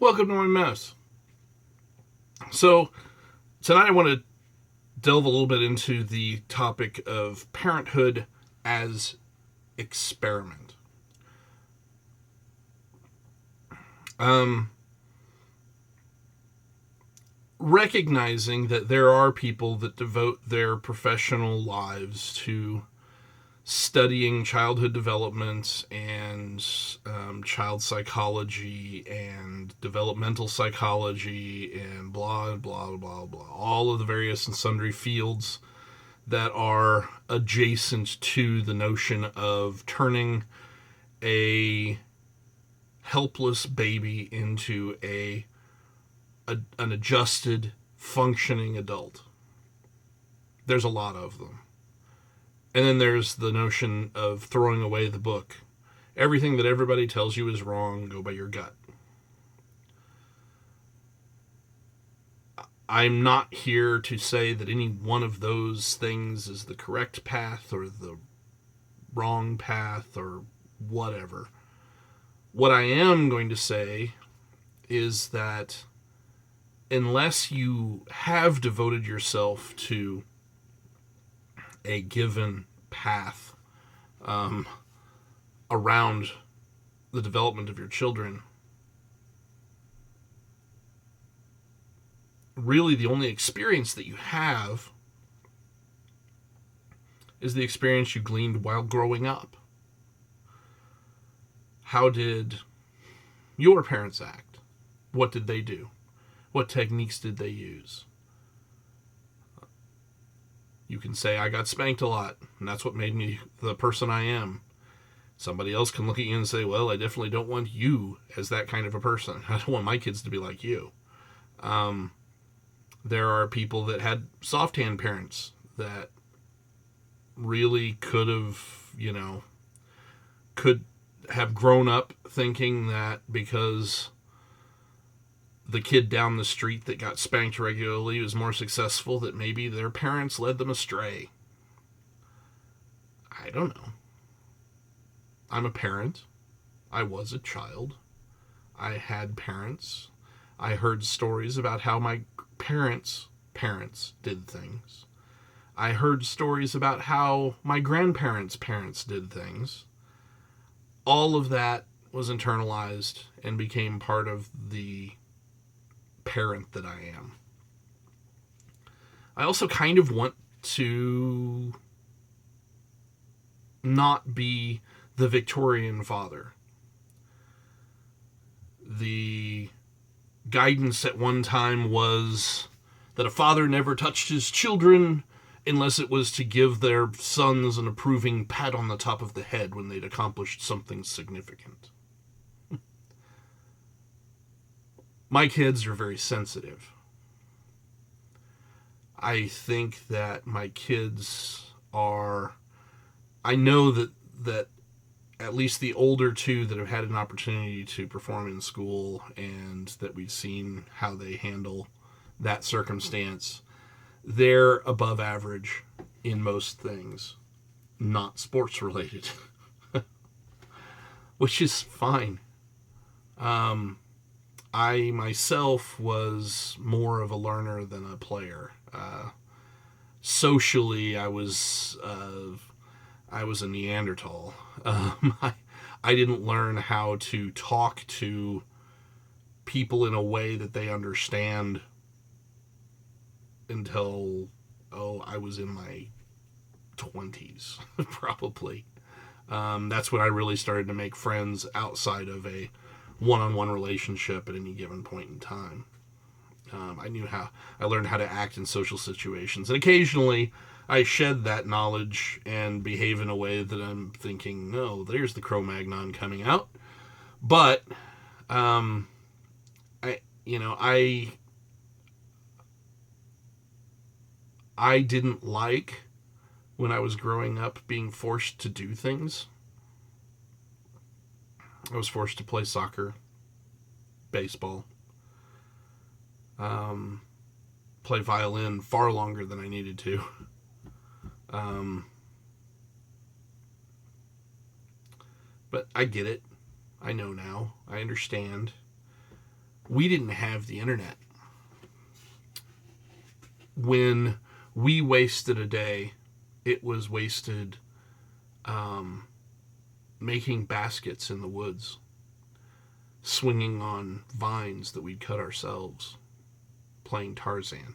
Welcome to my mess. So, tonight I want to delve a little bit into the topic of parenthood as experiment. Um, Recognizing that there are people that devote their professional lives to studying childhood development and child psychology and developmental psychology and blah, blah, blah, blah. All of the various and sundry fields that are adjacent to the notion of turning a helpless baby into an adjusted, functioning adult. There's a lot of them. And then there's the notion of throwing away the book. Everything that everybody tells you is wrong, go by your gut. I'm not here to say that any one of those things is the correct path or the wrong path or whatever. What I am going to say is that unless you have devoted yourself to a given path around the development of your children, really the only experience that you have is the experience you gleaned while growing up. How did your parents act? What did they do? What techniques did they use? You can say, I got spanked a lot, and that's what made me the person I am. Somebody else can look at you and say, well, I definitely don't want you as that kind of a person. I don't want my kids to be like you. There are people that had soft hand parents that really could have grown up thinking that because the kid down the street that got spanked regularly was more successful, that maybe their parents led them astray. I don't know. I'm a parent. I was a child. I had parents. I heard stories about how my parents' did things. I heard stories about how my grandparents' parents did things. All of that was internalized and became part of the parent that I am. I also kind of want to not be the Victorian father. The guidance at one time was that a father never touched his children unless it was to give their sons an approving pat on the top of the head when they'd accomplished something significant. My kids are very sensitive. I think that my kids are... I know that at least the older two that have had an opportunity to perform in school and that we've seen how they handle that circumstance, they're above average in most things, not sports related, which is fine. I myself was more of a learner than a player. Socially, I was a Neanderthal. I didn't learn how to talk to people in a way that they understand until, I was in my 20s, probably. That's when I really started to make friends outside of a one-on-one relationship at any given point in time. I learned how to act in social situations. And occasionally, I shed that knowledge and behave in a way that I'm thinking, no, there's the Cro-Magnon coming out. But, I didn't like, when I was growing up, being forced to do things. I was forced to play soccer, baseball, play violin far longer than I needed to. But I get it. I know now. I understand. we didn't have the internet. When we wasted a day, it was wasted making baskets in the woods, swinging on vines that we'd cut ourselves, playing Tarzan,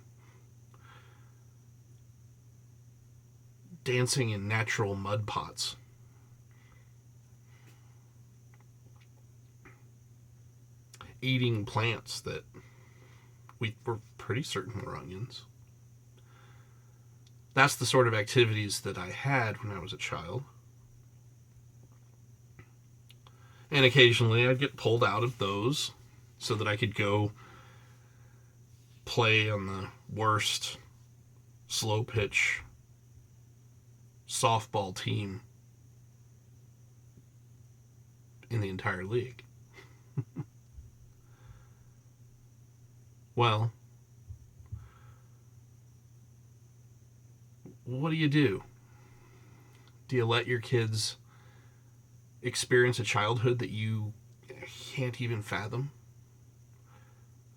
dancing in natural mud pots, eating plants that we were pretty certain were onions. That's the sort of activities that I had when I was a child. And occasionally I'd get pulled out of those so that I could go play on the worst slow pitch softball team in the entire league. Well, what do? Do you let your kids experience a childhood that you can't even fathom?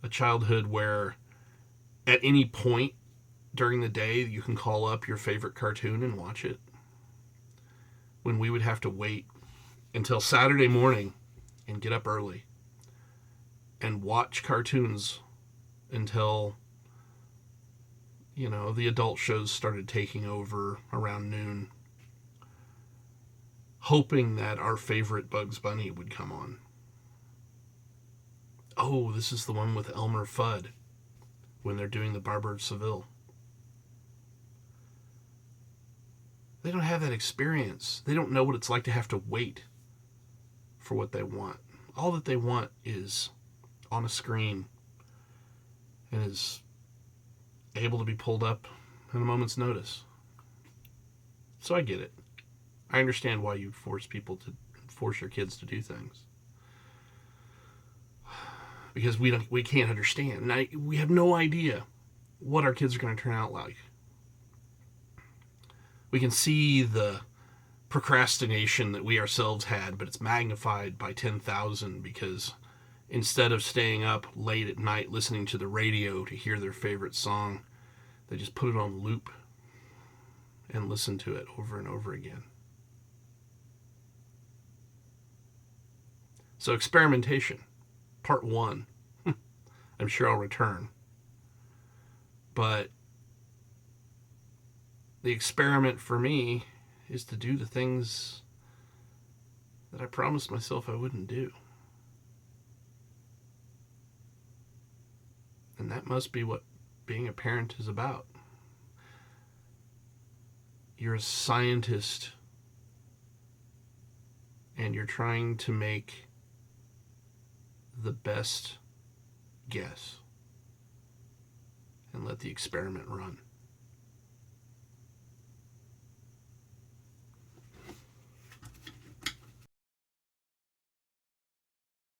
A childhood where at any point during the day you can call up your favorite cartoon and watch it? When we would have to wait until Saturday morning and get up early and watch cartoons until, the adult shows started taking over around noon, hoping that our favorite Bugs Bunny would come on. Oh, this is the one with Elmer Fudd when they're doing the Barber of Seville. They don't have that experience. They don't know what it's like to have to wait for what they want. All that they want is on a screen and is able to be pulled up at a moment's notice. So I get it. I understand why you force your kids to do things. Because we can't understand. And we have no idea what our kids are going to turn out like. We can see the procrastination that we ourselves had, but it's magnified by 10,000 because instead of staying up late at night listening to the radio to hear their favorite song, they just put it on loop and listen to it over and over again. So experimentation, part 1. I'm sure I'll return. But the experiment for me is to do the things that I promised myself I wouldn't do. And that must be what being a parent is about. You're a scientist and you're trying to make the best guess and let the experiment run.